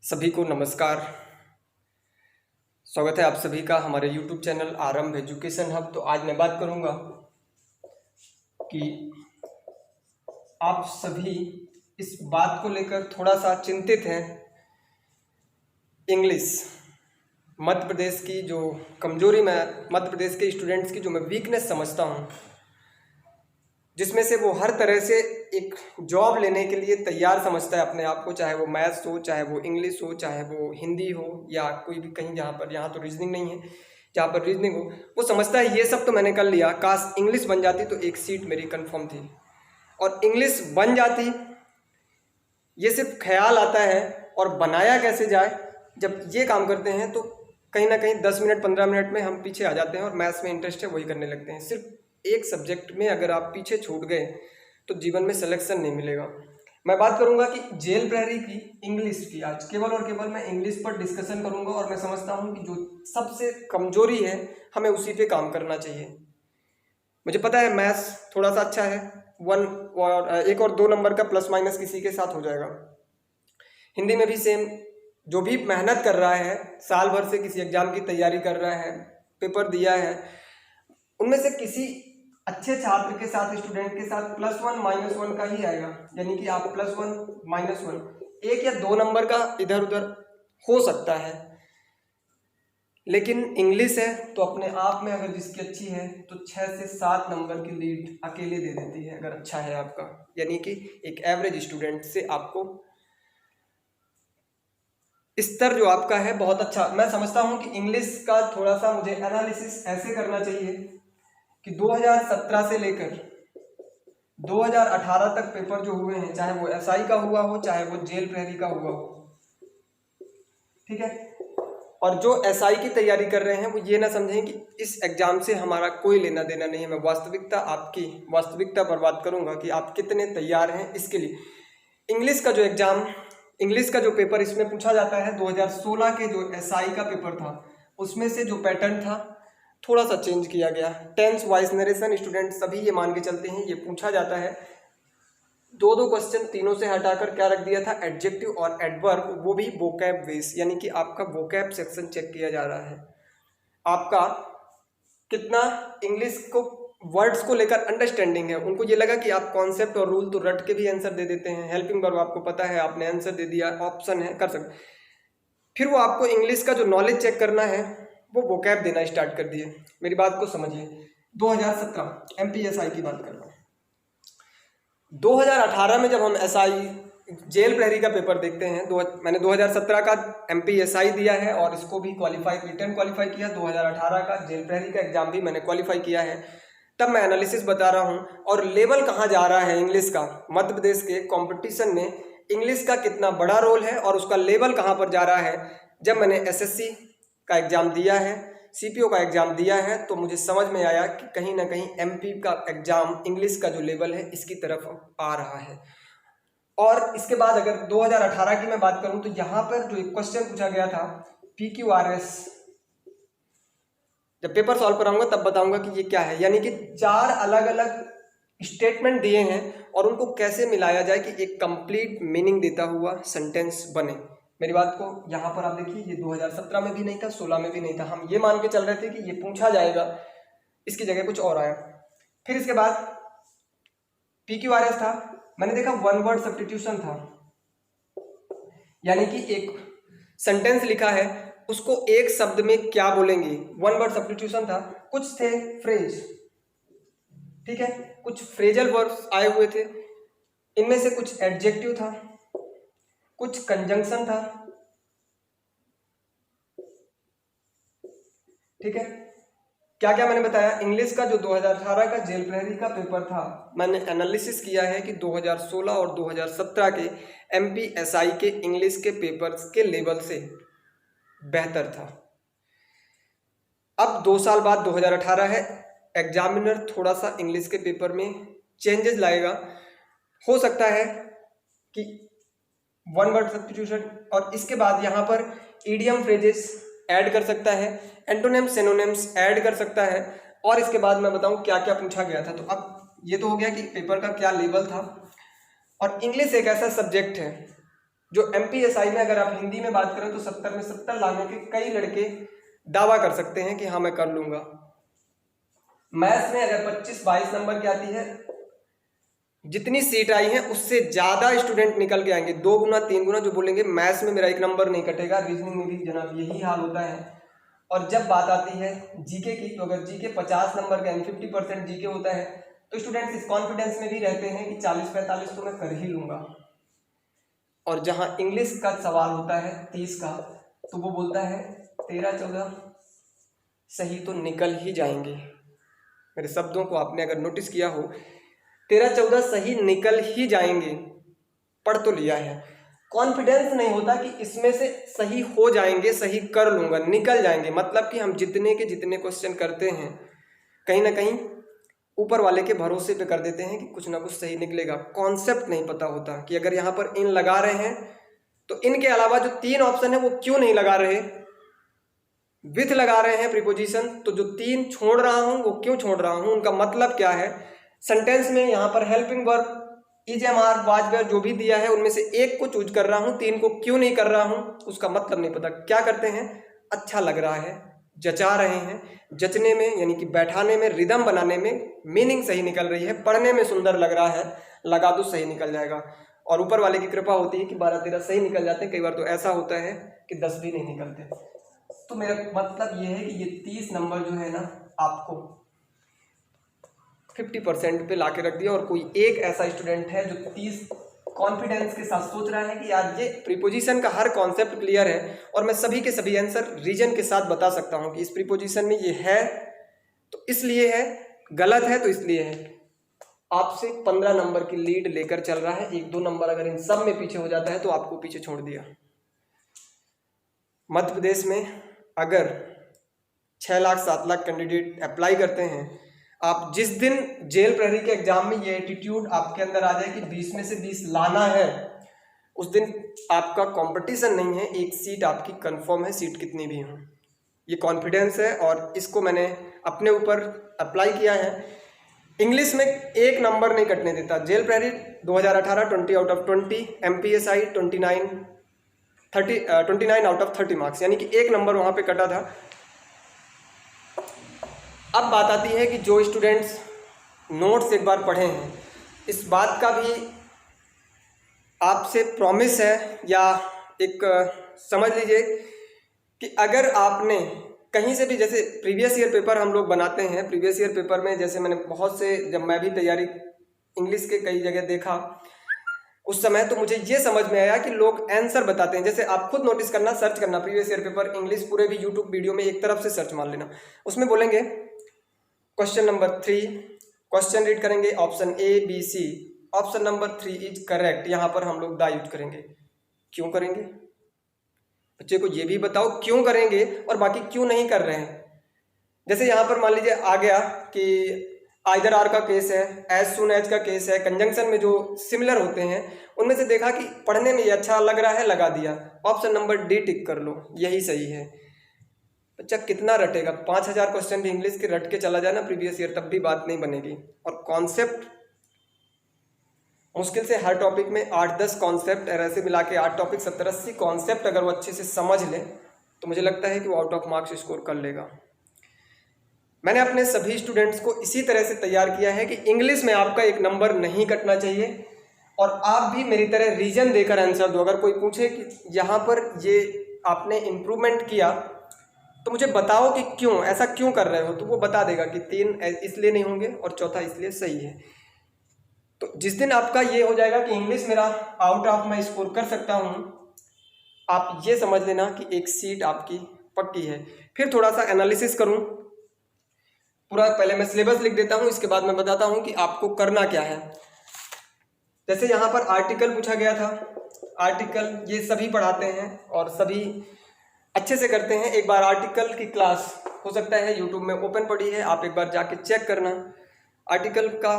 सभी को नमस्कार। स्वागत है आप सभी का हमारे YouTube चैनल आरंभ एजुकेशन हब। तो आज मैं बात करूंगा कि आप सभी इस बात को लेकर थोड़ा सा चिंतित हैं। इंग्लिश मध्य प्रदेश की जो कमजोरी, मैं मध्य प्रदेश के स्टूडेंट्स की जो मैं वीकनेस समझता हूं, जिसमें से वो हर तरह से एक जॉब लेने के लिए तैयार समझता है अपने आप को, चाहे वो मैथ्स हो, चाहे वो इंग्लिश हो, चाहे वो हिंदी हो या कोई भी कहीं जहाँ पर, यहाँ तो रीजनिंग नहीं है, जहाँ पर रीजनिंग हो, वो समझता है ये सब तो मैंने कर लिया, काश इंग्लिश बन जाती तो एक सीट मेरी कंफर्म थी। और इंग्लिश बन जाती ये सिर्फ ख्याल आता है, और बनाया कैसे जाए जब ये काम करते हैं तो कहीं ना कहीं 10 मिनट 15 मिनट में हम पीछे आ जाते हैं और मैथ्स में इंटरेस्ट है वही करने लगते हैं। सिर्फ एक सब्जेक्ट में अगर आप पीछे छूट गए तो जीवन में सिलेक्शन नहीं मिलेगा। मैं बात करूंगा कि जेल प्रहरी की इंग्लिश की, आज केवल और केवल मैं इंग्लिश पर डिस्कशन करूंगा। और मैं समझता हूं कि जो सबसे कमजोरी है हमें उसी पे काम करना चाहिए। मुझे पता है मैथ्स थोड़ा सा अच्छा है, 1 और 2 नंबर का प्लस माइनस किसी के साथ हो जाएगा। हिंदी में भी सेम, जो भी मेहनत कर रहा है, साल भर से किसी एग्जाम की तैयारी कर रहा है, पेपर दिया है, उनमें से किसी अच्छे छात्र के साथ, स्टूडेंट के साथ +1 -1 का ही आएगा। यानी कि आप +1 -1 1 या 2 नंबर का इधर उधर हो सकता है। लेकिन इंग्लिश है तो अपने आप में अगर जिसकी अच्छी है तो 6 से 7 नंबर की लीड अकेले दे देती है अगर अच्छा है आपका। यानी कि एक एवरेज स्टूडेंट से आपको स्तर जो आपका है बहुत अच्छा। मैं समझता हूं कि इंग्लिश का थोड़ा सा मुझे एनालिसिस ऐसे करना चाहिए कि 2017 से लेकर 2018 तक पेपर जो हुए हैं, चाहे वो एसआई का हुआ हो, चाहे वो जेल प्रहरी का हुआ हो, ठीक है। और जो एसआई की तैयारी कर रहे हैं वो ये ना समझें कि इस एग्जाम से हमारा कोई लेना देना नहीं है। मैं आपकी वास्तविकता पर बात करूंगा कि आप कितने तैयार हैं इसके लिए। इंग्लिश का जो एग्जाम, इंग्लिश का जो पेपर इसमें पूछा जाता है, 2016 के जो एसआई का पेपर था उसमें से जो पैटर्न था थोड़ा सा चेंज किया गया। टेंस, वॉइस, नरेशन, स्टूडेंट सभी ये मान के चलते हैं, ये पूछा जाता है। 2 क्वेश्चन तीनों से हटाकर क्या रख दिया था, एडजेक्टिव और एडवर्ब, वो भी वोकैब बेस, यानी कि आपका वोकैब सेक्शन चेक किया जा रहा है। आपका कितना इंग्लिश को वर्ड्स को लेकर अंडरस्टैंडिंग है। उनको ये लगा कि आप कॉन्सेप्ट और रूल तो रट के भी आंसर दे देते हैं, हेल्पिंग वर्ब आपको पता है, आपने आंसर दे दिया, ऑप्शन है, कर सकते। फिर वो आपको इंग्लिश का जो नॉलेज चेक करना है वो वोकैब देना स्टार्ट कर दिए। मेरी बात को समझिए। 2017 एमपीएसआई की बात कर रहा हूँ। 2018 में जब हम एसआई जेल प्रहरी का पेपर देखते हैं, मैंने 2017 का एमपीएसआई दिया है और इसको भी रिटर्न क्वालिफाई किया। 2018 का जेल प्रहरी का एग्जाम भी मैंने क्वालिफाई किया है। तब मैं एनालिसिस बता रहा हूँ और लेवल कहाँ जा रहा है इंग्लिश का। मध्य प्रदेश के कंपटीशन में इंग्लिश का कितना बड़ा रोल है और उसका लेवल कहाँ पर जा रहा है। जब मैंने एसएससी का एग्जाम दिया है, सीपीओ का एग्जाम दिया है, तो मुझे समझ में आया कि कहीं ना कहीं एमपी का एग्जाम इंग्लिश का जो लेवल है इसकी तरफ आ रहा है। और इसके बाद अगर 2018 की मैं बात करूं तो यहाँ पर जो एक क्वेश्चन पूछा गया था PQRS, जब पेपर सॉल्व कराऊंगा तब बताऊंगा कि ये क्या है। यानी कि 4 अलग अलग स्टेटमेंट दिए हैं और उनको कैसे मिलाया जाए कि एक कंप्लीट मीनिंग देता हुआ सेंटेंस बने। मेरी बात को यहाँ पर आप देखिए, ये 2017 में भी नहीं था, 16 में भी नहीं था। हम ये मान के चल रहे थे कि ये पूछा जाएगा, इसकी जगह कुछ और आया। फिर इसके बाद PQRS था, मैंने देखा 1 वर्ड सब्स्टिट्यूशन था। यानी कि एक सेंटेंस लिखा है, उसको एक शब्द में क्या बोलेंगे, 1 वर्ड सब्स्टिट्यूशन था। कुछ थे फ्रेज, ठीक है, कुछ फ्रेजल वर्ब्स आए हुए थे, इनमें से कुछ एडजेक्टिव था, कुछ कंजंक्शन था, ठीक है। क्या क्या मैंने बताया। इंग्लिश का जो 2018 का जेल प्रहरी का पेपर था, मैंने एनालिसिस किया है कि 2016 और 2017 के एमपीएसआई के इंग्लिश के पेपर्स के लेवल से बेहतर था। अब 2 साल बाद 2018 है, एग्जामिनर थोड़ा सा इंग्लिश के पेपर में चेंजेस लाएगा। हो सकता है कि 1 वर्ड सब्स्टिट्यूशन और इसके बाद यहाँ पर इडियम फ्रेजेस ऐड कर सकता है, एंटोनिम्स सिनोनिम्स ऐड कर सकता है। और इसके बाद मैं बताऊँ क्या क्या पूछा गया था। तो अब ये तो हो गया कि पेपर का क्या लेवल था। और इंग्लिश एक ऐसा सब्जेक्ट है जो MPSI में अगर आप हिंदी में बात करें तो 70 में 70 लाने के कई लड़के दावा कर सकते हैं कि हाँ मैं कर लूंगा। मैथ्स में अगर 25-22 नंबर की आती है, जितनी सीट आई है उससे ज्यादा स्टूडेंट निकल के आएंगे, 2 गुना 3 गुना, जो बोलेंगे मैथ्स में मेरा 1 नंबर नहीं कटेगा। रीजनिंग में भी जनाब यही हाल होता है। और जब बात आती है जीके की, तो अगर जीके 50 नंबर का 50% जीके होता है तो स्टूडेंट्स इस कॉन्फिडेंस में भी रहते हैं कि 40-45 तो मैं कर ही लूंगा। और जहां इंग्लिश का सवाल होता है 30 का, तो वो बोलता है 13-14 सही तो निकल ही जाएंगे। मेरे शब्दों को आपने अगर नोटिस किया हो, 13-14 सही निकल ही जाएंगे। पढ़ तो लिया है, कॉन्फिडेंस नहीं होता कि इसमें से सही हो जाएंगे, सही कर लूंगा, निकल जाएंगे। मतलब कि हम जितने के जितने क्वेश्चन करते हैं कहीं ना कहीं ऊपर वाले के भरोसे पे कर देते हैं कि कुछ ना कुछ सही निकलेगा। कॉन्सेप्ट नहीं पता होता कि अगर यहाँ पर इन लगा रहे हैं तो इनके अलावा जो 3 ऑप्शन है वो क्यों नहीं लगा रहे। विथ लगा रहे हैं प्रीपोजिशन, तो जो 3 छोड़ रहा हूं वो क्यों छोड़ रहा हूं, उनका मतलब क्या है। सेंटेंस में यहाँ पर helping verb, is, am, are, was, were जो भी दिया है उनमें से एक को चूज कर रहा हूं, 3 को क्यों नहीं कर रहा हूं, उसका मतलब नहीं पता। क्या करते हैं, अच्छा लग रहा है, जचा रहे हैं। जचने में यानी कि बैठाने में, रिदम बनाने में मीनिंग सही निकल रही है, पढ़ने में सुंदर लग रहा है, लगा दो सही निकल जाएगा। और ऊपर वाले की कृपा होती है कि 12-13 सही निकल जाते हैं। कई बार तो ऐसा होता है कि 10 भी नहीं निकलते। तो मेरा मतलब ये है कि ये 30 नंबर जो है ना आपको 50% पे लाके रख दिया। और कोई एक ऐसा स्टूडेंट है जो 30 कॉन्फिडेंस के साथ सोच रहा है कि यार ये प्रीपोजिशन का हर कॉन्सेप्ट क्लियर है और मैं सभी के सभी आंसर रीजन के साथ बता सकता हूं कि इस प्रीपोजिशन में ये है तो इसलिए है, गलत है तो इसलिए है। आपसे 15 नंबर की लीड लेकर चल रहा है। 1-2 नंबर अगर इन सब में पीछे हो जाता है तो आपको पीछे छोड़ दिया। मध्य प्रदेश में अगर 6 लाख 7 लाख कैंडिडेट अप्लाई करते हैं, आप जिस दिन जेल प्रहरी के एग्जाम में ये एटीट्यूड आपके अंदर आ जाए कि 20 में से 20 लाना है, उस दिन आपका कंपटीशन नहीं है, एक सीट आपकी कंफर्म है, सीट कितनी भी हो। ये कॉन्फिडेंस है और इसको मैंने अपने ऊपर अप्लाई किया है। इंग्लिश में 1 नंबर नहीं कटने देता। जेल प्रहरी 2018 20 out of 20, MPSI 29 out of 30 marks, यानी कि 1 नंबर वहां पे कटा था। अब बात आती है कि जो स्टूडेंट्स नोट्स एक बार पढ़े हैं, इस बात का भी आपसे प्रॉमिस है या एक समझ लीजिए कि अगर आपने कहीं से भी, जैसे प्रीवियस ईयर पेपर हम लोग बनाते हैं, प्रीवियस ईयर पेपर में जैसे मैंने बहुत से, जब मैं भी तैयारी इंग्लिश के कई जगह देखा उस समय, तो मुझे ये समझ में आया कि लोग आंसर बताते हैं। जैसे आप खुद नोटिस करना, सर्च करना प्रीवियस ईयर पेपर इंग्लिश, पूरे भी यूट्यूब वीडियो में एक तरफ से सर्च मार लेना, उसमें बोलेंगे क्वेश्चन नंबर 3, क्वेश्चन रीड करेंगे, option A B C, option number 3 is correct. यहाँ पर हम लोग दा यूज करेंगे। क्यों करेंगे? बच्चे को ये भी बताओ क्यों करेंगे और बाकी क्यों नहीं कर रहे हैं। जैसे यहाँ पर मान लीजिए आ गया कि आइदर आर का केस है, एज सुन एज का केस है, कंजंक्शन में जो सिमिलर होते हैं उनमें से देखा कि पढ़ने में ये अच्छा लग रहा है, लगा दिया, ऑप्शन नंबर D टिक कर लो, यही सही है। बच्चा कितना रटेगा? 5000 क्वेश्चन भी इंग्लिश के रट के चला जाए ना प्रीवियस ईयर, तब भी बात नहीं बनेगी। और कॉन्सेप्ट मुश्किल से हर टॉपिक में 8-10 कॉन्सेप्ट, ऐसे मिला के 8 टॉपिक 70-80 कॉन्सेप्ट अगर वो अच्छे से समझ ले तो मुझे लगता है कि वो आउट ऑफ मार्क्स स्कोर कर लेगा। मैंने अपने सभी स्टूडेंट्स को इसी तरह से तैयार किया है कि इंग्लिश में आपका 1 नंबर नहीं कटना चाहिए और आप भी मेरी तरह रीजन देकर आंसर दो। अगर कोई पूछे कि यहाँ पर ये आपने इम्प्रूवमेंट किया तो मुझे बताओ कि क्यों, ऐसा क्यों कर रहे हो, तो वो बता देगा कि 3 इसलिए नहीं होंगे और चौथा इसलिए सही है। तो जिस दिन आपका ये हो जाएगा कि इंग्लिश मेरा आउट ऑफ मैं स्कोर कर सकता हूँ, आप ये समझ लेना कि एक सीट आपकी पक्की है। फिर थोड़ा सा एनालिसिस करूँ, पूरा पहले मैं सिलेबस लिख देता हूँ, इसके बाद मैं बताता हूँ कि आपको करना क्या है। जैसे यहाँ पर आर्टिकल पूछा गया था, आर्टिकल ये सभी पढ़ाते हैं और सभी अच्छे से करते हैं। एक बार आर्टिकल की क्लास हो सकता है यूट्यूब में ओपन पड़ी है, आप एक बार जाके चेक करना। आर्टिकल का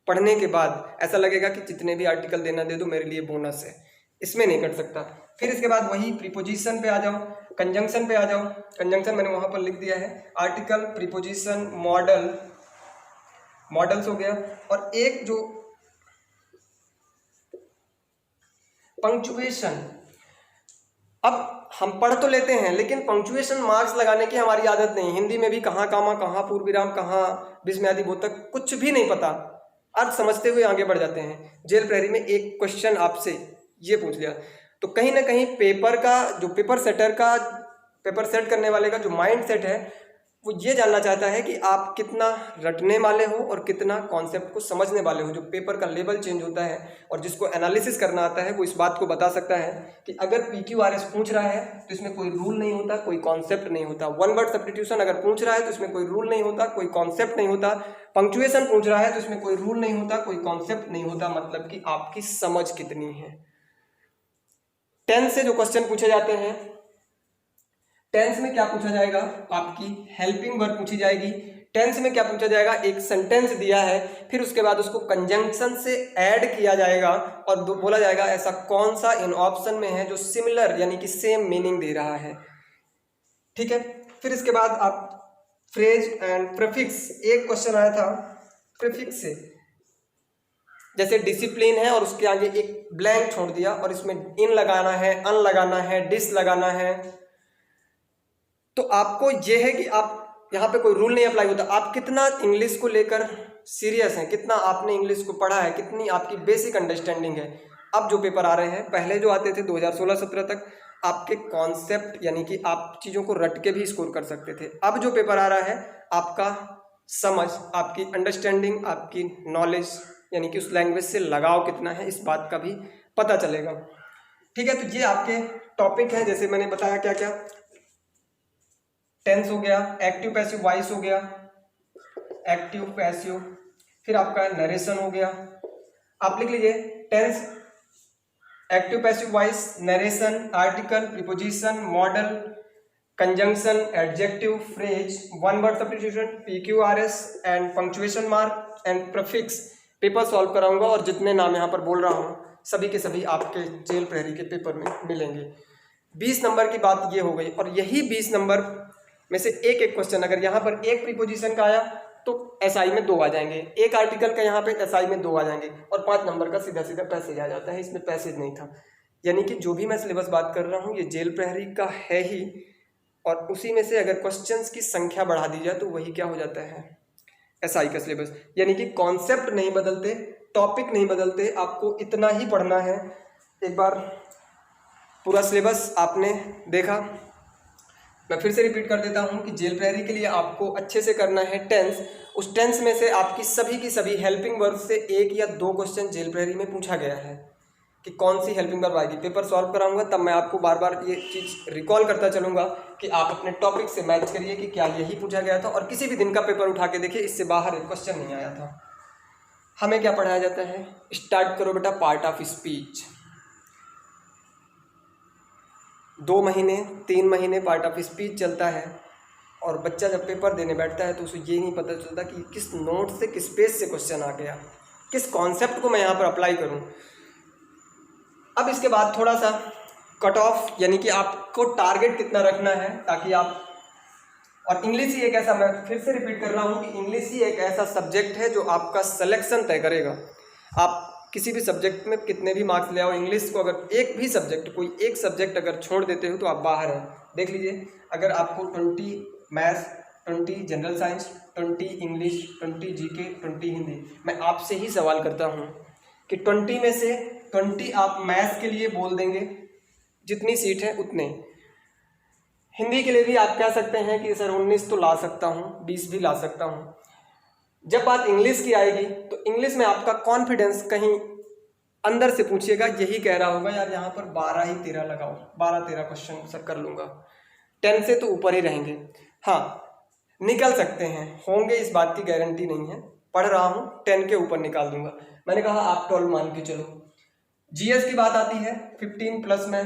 पढ़ने के बाद ऐसा लगेगा कि जितने भी आर्टिकल देना दे दो, मेरे लिए बोनस है, इसमें नहीं कट सकता। फिर इसके बाद वही प्रीपोजिशन पे आ जाओ, कंजंक्शन पे आ जाओ। कंजंक्शन मैंने वहां पर लिख दिया है, आर्टिकल, प्रीपोजिशन, मॉडल, मॉडल्स हो गया। और एक जो पंक्चुएशन। अब हम पढ़ तो लेते हैं लेकिन पंक्चुएशन मार्क्स लगाने की हमारी आदत नहीं। हिंदी में भी कहाँ कामा, कहाँ पूर्णविराम, कहाँ विस्मयादि बोधक, कुछ भी नहीं पता, अर्थ समझते हुए आगे बढ़ जाते हैं। जेल प्रहरी में एक क्वेश्चन आपसे ये पूछ लिया तो कहीं ना कहीं पेपर का जो पेपर सेट करने वाले का जो माइंड सेट है वो ये जानना चाहता है कि आप कितना रटने वाले हो और कितना कॉन्सेप्ट को समझने वाले हो। जो पेपर का लेवल चेंज होता है और जिसको एनालिसिस करना आता है वो इस बात को बता सकता है कि अगर PQRS पूछ रहा है तो इसमें कोई रूल नहीं होता, कोई कॉन्सेप्ट नहीं होता। वन वर्ड सब्स्टिट्यूशन अगर पूछ रहा है तो इसमें कोई रूल नहीं होता, कोई कॉन्सेप्ट नहीं होता। पंक्चुएशन पूछ रहा है तो इसमें कोई रूल नहीं होता, कोई कॉन्सेप्ट नहीं होता। मतलब कि आपकी समझ कितनी है। टेंस से जो क्वेश्चन पूछे जाते हैं, टेंस में क्या पूछा जाएगा, आपकी हेल्पिंग वर्ब पूछी जाएगी। टेंस में क्या पूछा जाएगा, एक सेंटेंस दिया है, फिर उसके बाद उसको कंजंक्शन से ऐड किया जाएगा और बोला जाएगा ऐसा कौन सा इन ऑप्शन में है जो सिमिलर यानी कि सेम मीनिंग दे रहा है। ठीक है, फिर इसके बाद आप फ्रेज एंड प्रीफिक्स, एक क्वेश्चन आया था प्रीफिक्स से, जैसे डिसिप्लिन है और उसके आगे एक ब्लैंक छोड़ दिया और इसमें इन लगाना है, अन लगाना है, डिस लगाना है। तो आपको यह है कि आप यहाँ पे कोई रूल नहीं अप्लाई होता। आप कितना इंग्लिश को लेकर सीरियस हैं, कितना आपने इंग्लिश को पढ़ा है, कितनी आपकी बेसिक अंडरस्टैंडिंग है। अब जो पेपर आ रहे हैं, पहले जो आते थे 2016-17 तक आपके कॉन्सेप्ट यानी कि आप चीज़ों को रट के भी स्कोर कर सकते थे। अब जो पेपर आ रहा है आपका समझ, आपकी अंडरस्टैंडिंग, आपकी नॉलेज यानी कि उस लैंग्वेज से लगाव कितना है, इस बात का भी पता चलेगा। ठीक है, तो ये आपके टॉपिक हैं। जैसे मैंने बताया क्या क्या, टेंस हो गया, एक्टिव पैसिव वॉइस हो गया, एक्टिव पैसिव, फिर आपका नरेशन हो गया। आप लिख लीजिए tense, active passive voice, narration, article, preposition, modal, conjunction, adjective, phrase, one word substitution, PQRS and punctuation mark and prefix. Paper solve कराऊंगा और जितने नाम यहाँ पर बोल रहा हूँ सभी के सभी आपके जेल प्रहरी के पेपर में मिलेंगे। 20 नंबर की बात ये हो गई और यही 20 नंबर में से एक एक क्वेश्चन, अगर यहाँ पर एक प्रीपोजिशन का आया तो SI में 2 आ जाएंगे, एक आर्टिकल का यहाँ पे SI में 2 आ जाएंगे और 5 नंबर का सीधा सीधा पैसेज आ जाता है। इसमें पैसेज नहीं था, यानी कि जो भी मैं सिलेबस बात कर रहा हूँ ये जेल प्रहरी का है ही, और उसी में से अगर क्वेश्चंस की संख्या बढ़ा दी जाए तो वही क्या हो जाता है, SI का सिलेबस। यानी कि कॉन्सेप्ट नहीं बदलते, टॉपिक नहीं बदलते, आपको इतना ही पढ़ना है। एक बार पूरा सिलेबस आपने देखा, मैं फिर से रिपीट कर देता हूं कि जेल प्रहरी के लिए आपको अच्छे से करना है टेंस। उस टेंस में से आपकी सभी की सभी हेल्पिंग वर्ब से 1 या 2 क्वेश्चन जेल प्रहरी में पूछा गया है कि कौन सी हेल्पिंग वर्ब आएगी। पेपर सॉल्व कराऊंगा तब मैं आपको बार बार ये चीज़ रिकॉल करता चलूँगा कि आप अपने टॉपिक से मैच करिए कि क्या यही पूछा गया था, और किसी भी दिन का पेपर उठा के देखिए इससे बाहर एक क्वेश्चन नहीं आया था। हमें क्या पढ़ाया जाता है, स्टार्ट करो बेटा पार्ट ऑफ स्पीच। 2 महीने 3 महीने पार्ट ऑफ स्पीच चलता है और बच्चा जब पेपर देने बैठता है तो उसे ये नहीं पता चलता कि किस नोट से किस पेज से क्वेश्चन आ गया, किस कॉन्सेप्ट को मैं यहाँ पर अप्लाई करूँ। अब इसके बाद थोड़ा सा कट ऑफ यानी कि आपको टारगेट कितना रखना है ताकि आप, और इंग्लिश ही एक ऐसा, मैं फिर से रिपीट कर रहा हूँ कि इंग्लिश ही एक ऐसा सब्जेक्ट है जो आपका सिलेक्शन तय करेगा। आप किसी भी सब्जेक्ट में कितने भी मार्क्स ले आओ, इंग्लिश को अगर एक भी सब्जेक्ट, कोई एक सब्जेक्ट अगर छोड़ देते हो तो आप बाहर हैं। देख लीजिए, अगर आपको 20 maths, 20 general science, 20 English, 20 GK, 20 Hindi, मैं आपसे ही सवाल करता हूँ कि 20 में से 20 आप मैथ्स के लिए बोल देंगे, जितनी सीट है उतने। हिंदी के लिए भी आप कह सकते हैं कि सर 19 तो ला सकता हूँ, 20 भी ला सकता हूँ। जब बात इंग्लिश की आएगी तो इंग्लिश में आपका कॉन्फिडेंस कहीं अंदर से पूछिएगा, यही कह रहा होगा यार यहाँ पर 12 ही 13 लगाओ, 12-13 क्वेश्चन सर कर लूँगा, 10 से तो ऊपर ही रहेंगे। हाँ, निकल सकते हैं, होंगे, इस बात की गारंटी नहीं है। पढ़ रहा हूँ 10 के ऊपर निकाल दूंगा। मैंने कहा आप 12 मान के चलो। GS की बात आती है 15+ में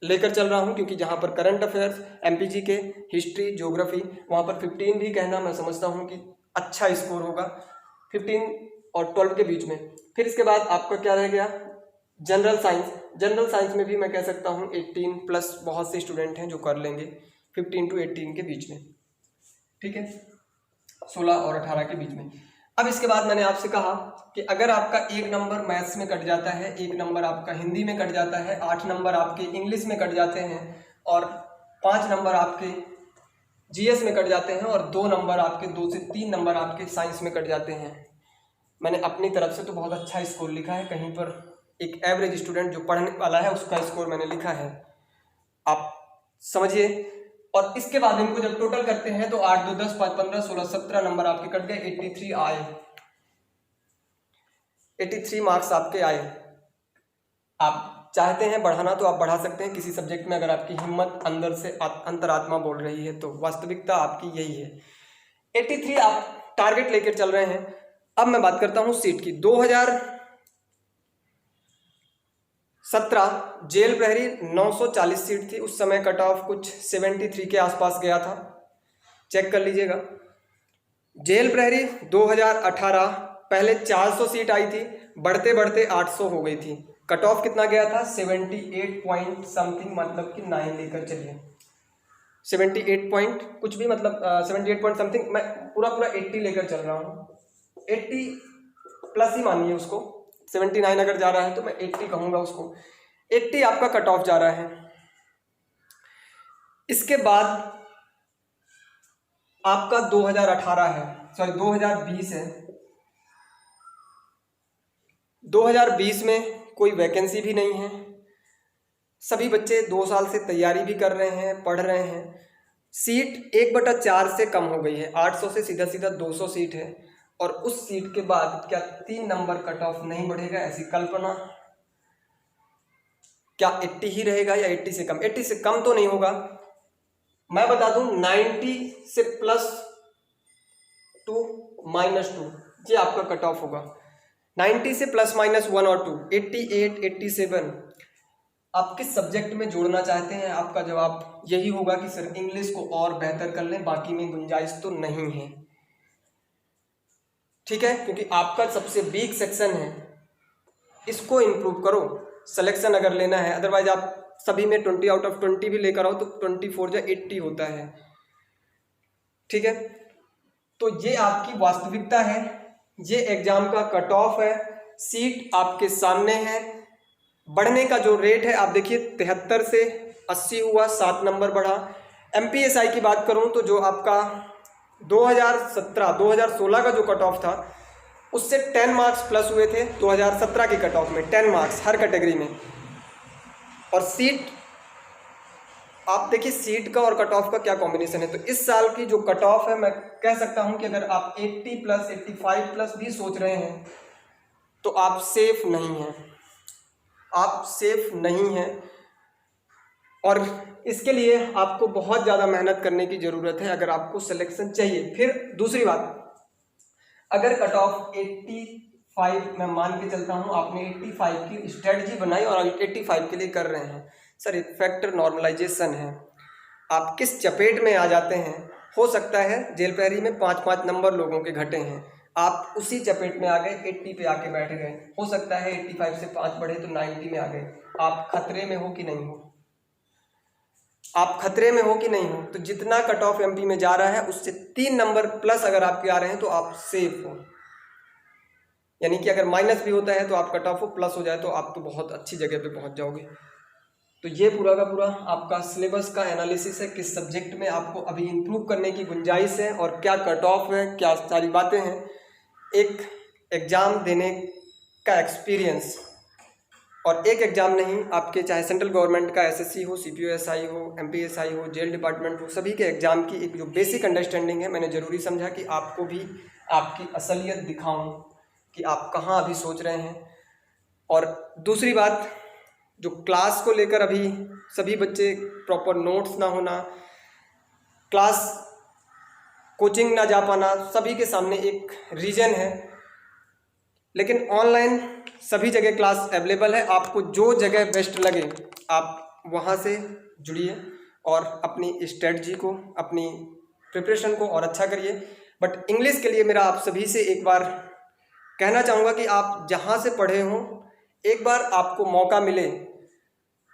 लेकर चल रहा हूँ, क्योंकि जहाँ पर करंट अफेयर्स, MPG के, हिस्ट्री, ज्योग्राफी, वहाँ पर 15 भी कहना मैं समझता हूँ कि अच्छा स्कोर होगा, 15 और 12 के बीच में। फिर इसके बाद आपका क्या रह गया, जनरल साइंस। जनरल साइंस में भी मैं कह सकता हूँ 18+, बहुत से स्टूडेंट हैं जो कर लेंगे 15 to 18 के बीच में, ठीक है, 16 और 18 के बीच में। अब इसके बाद मैंने आपसे कहा कि अगर आपका 1 नंबर मैथ्स में कट जाता है, 1 नंबर आपका हिंदी में कट जाता है, 8 नंबर आपके इंग्लिश में कट जाते हैं और 5 नंबर आपके जीएस में कट जाते हैं और 2 नंबर आपके 2 से 3 नंबर आपके साइंस में कट जाते हैं। मैंने अपनी तरफ से तो बहुत अच्छा स्कोर लिखा है, कहीं पर एक एवरेज स्टूडेंट जो पढ़ने वाला है उसका स्कोर मैंने लिखा है, आप समझिए। और इसके बाद इनको जब टोटल करते हैं तो 8, 2, 10, 5, 15, 16, 17 नंबर आपके कट गए, 83 आए, 83 मार्क्स आपके आए। आप चाहते हैं बढ़ाना तो आप बढ़ा सकते हैं किसी सब्जेक्ट में, अगर आपकी हिम्मत अंदर से अंतरात्मा बोल रही है तो। वास्तविकता आपकी यही है, 83 आप टारगेट लेकर चल रहे हैं। अब मैं बात करता हूं सीट की। 2017 जेल प्रहरी 940 सीट थी, उस समय कट ऑफ कुछ 73 के आसपास गया था, चेक कर लीजिएगा। जेल प्रहरी 2018 पहले 400 सीट आई थी, बढ़ते बढ़ते 800 हो गई थी। कट ऑफ कितना गया था? 78 पॉइंट समथिंग, मतलब कि 9 लेकर चलिए, 78 पॉइंट कुछ भी, मतलब 78 पॉइंट समथिंग। मैं पूरा 80 लेकर चल रहा हूँ, 80 प्लस ही मानिए उसको। 79 अगर जा रहा है तो मैं 80 कहूँगा उसको। 80 आपका कट ऑफ जा रहा है। इसके बाद आपका 2018 है, सॉरी 2020 है। 2020 में कोई वैकेंसी भी नहीं है, सभी बच्चे 2 साल से तैयारी भी कर रहे हैं, पढ़ रहे हैं। सीट 1/4 से कम हो गई है, 800 से सीधा सीधा 200 सीट है। और उस सीट के बाद क्या 3 नंबर कट ऑफ नहीं बढ़ेगा? ऐसी कल्पना, क्या 80 ही रहेगा या 80 से कम? 80 से कम तो नहीं होगा, मैं बता दूं 90 से +2 -2 ये आपका कट ऑफ होगा। 90 से ±1 और 2, 88, 87। आप किस सब्जेक्ट में जोड़ना चाहते हैं? आपका जवाब यही होगा कि सर इंग्लिश को और बेहतर कर लें, बाकी में गुंजाइश तो नहीं है, ठीक है, क्योंकि आपका सबसे वीक सेक्शन है, इसको इम्प्रूव करो। सिलेक्शन अगर लेना है, अदरवाइज आप सभी में 20/20 भी लेकर आओ तो 24 या 80 होता है, ठीक है। तो ये आपकी वास्तविकता है, ये एग्जाम का कट ऑफ है, सीट आपके सामने है। बढ़ने का जो रेट है आप देखिए, 73 से 80 हुआ, 7 नंबर बढ़ा। एमपीएसआई की बात करूं तो जो आपका 2016 का जो कट ऑफ था उससे 10 मार्क्स प्लस हुए थे 2017 के कट ऑफ में, 10 मार्क्स हर कैटेगरी में। और सीट आप देखिए, सीट का और कट ऑफ का क्या कॉम्बिनेशन है। तो इस साल की जो कट ऑफ है, मैं कह सकता हूं कि अगर आप 80 प्लस 85 प्लस भी सोच रहे हैं तो आप सेफ नहीं हैं, आप सेफ नहीं हैं। और इसके लिए आपको बहुत ज़्यादा मेहनत करने की ज़रूरत है अगर आपको सिलेक्शन चाहिए। फिर दूसरी बात, अगर कट ऑफ 85 मैं मान के चलता हूं, आपने 85 की स्ट्रेटजी बनाई और 85 के लिए कर रहे हैं, सर एक फैक्टर नॉर्मलाइजेशन है, आप किस चपेट में आ जाते हैं। हो सकता है जेल प्रहरी में 5-5 नंबर लोगों के घटे हैं, आप उसी चपेट में आ गए, 80 पे आके बैठ गए। हो सकता है 85 से 5 बढ़े तो 90 में आ गए। आप खतरे में हो कि नहीं हो? आप खतरे में हो कि नहीं हो? तो जितना कट ऑफ एमपी में जा रहा है उससे 3 नंबर प्लस अगर आपके आ रहे हैं तो आप सेफ हो। यानी कि अगर माइनस भी होता है तो आप कट ऑफ हो, प्लस हो जाए तो आप तो बहुत अच्छी जगह पे पहुंच जाओगे। तो ये पूरा का पूरा आपका सिलेबस का एनालिसिस है, किस सब्जेक्ट में आपको अभी इम्प्रूव करने की गुंजाइश है और क्या कट ऑफ है, क्या सारी बातें हैं। एक एग्ज़ाम देने का एक्सपीरियंस, और एक एग्ज़ाम नहीं, आपके चाहे सेंट्रल गवर्नमेंट का एसएससी हो, सीपीओएसआई हो, एमपीएसआई हो, जेल डिपार्टमेंट हो, सभी के एग्ज़ाम की एक जो बेसिक अंडरस्टैंडिंग है, मैंने ज़रूरी समझा कि आपको भी आपकी असलियत दिखाऊं कि आप कहाँ अभी सोच रहे हैं। और दूसरी बात, जो क्लास को लेकर अभी सभी बच्चे प्रॉपर नोट्स ना होना, क्लास कोचिंग ना जा पाना, सभी के सामने एक रीज़न है। लेकिन ऑनलाइन सभी जगह क्लास अवेलेबल है, आपको जो जगह बेस्ट लगे आप वहाँ से जुड़िए और अपनी स्ट्रेटजी को, अपनी प्रिपरेशन को और अच्छा करिए। बट इंग्लिश के लिए मेरा आप सभी से एक बार कहना चाहूँगा कि आप जहाँ से पढ़े हों, एक बार आपको मौका मिले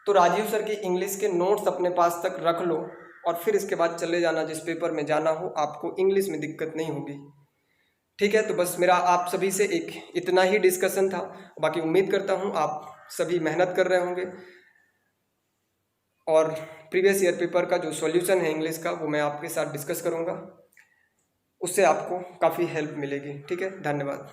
तो राजीव सर की इंग्लिश के नोट्स अपने पास तक रख लो और फिर इसके बाद चले जाना जिस पेपर में जाना हो, आपको इंग्लिश में दिक्कत नहीं होगी। ठीक है, तो बस मेरा आप सभी से एक इतना ही डिस्कशन था। बाकी उम्मीद करता हूँ आप सभी मेहनत कर रहे होंगे और प्रीवियस ईयर पेपर का जो सॉल्यूशन है इंग्लिश का वो मैं आपके साथ डिस्कस करूँगा, उससे आपको काफ़ी हेल्प मिलेगी। ठीक है, धन्यवाद।